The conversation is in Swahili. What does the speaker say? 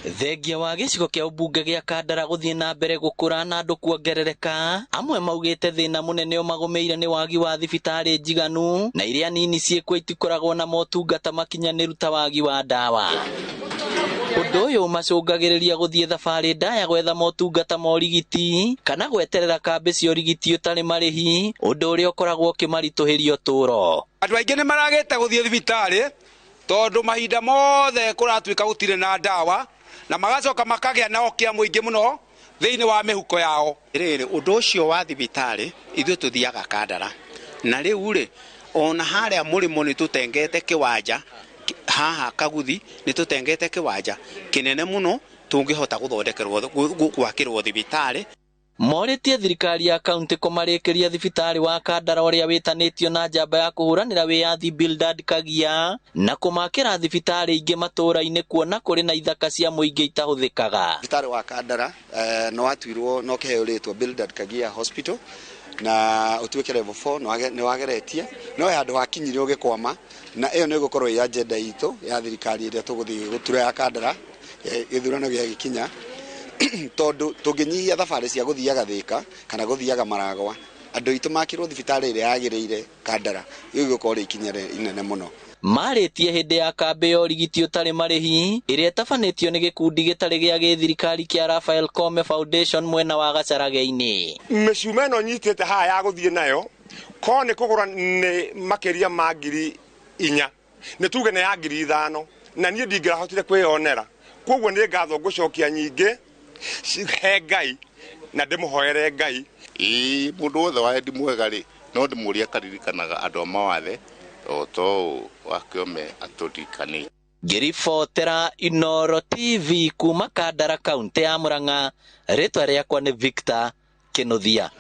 Thengia wa gicigo kia ubunge gia Kandara guthie na mbere gukura na andu kuongerereka, amwe maugite thina munene umagumeire ni wagi wa thibitari njiganu na iria nini ciekwo itikoragwo na motungata makinyaniru ta wagi wa ndawa. Undu uyu macungagiriria guthie thabari ndaya gwetha motungata ma urigiti kana gweterera kambi cia urigiti utari marihi, undu uria ukoragwo ukimarituhiria uturo. Andu aingi ni maragite guthie thibitari tondu mahinda mothe kuratuika gutire na ndawa na magacoka makagia na okia muingi muno thiini wa mihuko yao. Riri undu ucio wa thibitari ithu tuthiaga Kandara na riu ri ona haria murimo ni tutengete kiwanja haha Kaguthi ni tutengete kiwanja kinene muno tungihota guthondekerwo gwakirwo thibitari. Moritie thirikari ya kaunti kumarikiria thibitari wa Kandara uria witanitio na njamba ya kuhuranira wiyathi Bildad Kagia na kumakira thibitari ingi matura-ini kuona kuri na ithaka cia muingi itahuthikaga. Thibitari wa Kandara no watuirwo no kiheo ritwa Bildad Kagia Hospital na utuike level 4 ni wageretie no handu hakinyire ugikwama na iyo ni gukorwo ya agenda itu ya thirikari iria tuguthii gutura ya Kandara githurano gia gikinya tondu tunginyihia thabari cia guthiaga Thika kana guthiaga Maragwa andu itu makirwo thibitari iria yagiriire Kandara iyo gukorwo ikinyere inene muno. Maritie hindi ya kambi ya urigiti utari marihi iria tafanitio ni gikundi gitari gia githirikari kia Raphael Kome Foundation mwena wa Gacarageini. Mecuma ino nyitite haha ya guthie nayo ko ni kugura ni makiria ma 4,000 ni tuge na ya 5,000 na nie ndingirahotire kwionera koguo ni ngatho ngucokia nyingi he Ngai na ndimuhoere Ngai. Mundu wothe wa ndi mwega ri no ndimuria karirikanaga andu a mawathe to wakiome aturikani. Ngiribotera Inooro TV kuma Kandara kaunti ya Murang'a, ritwa riakwa ni Victor Kinuthia.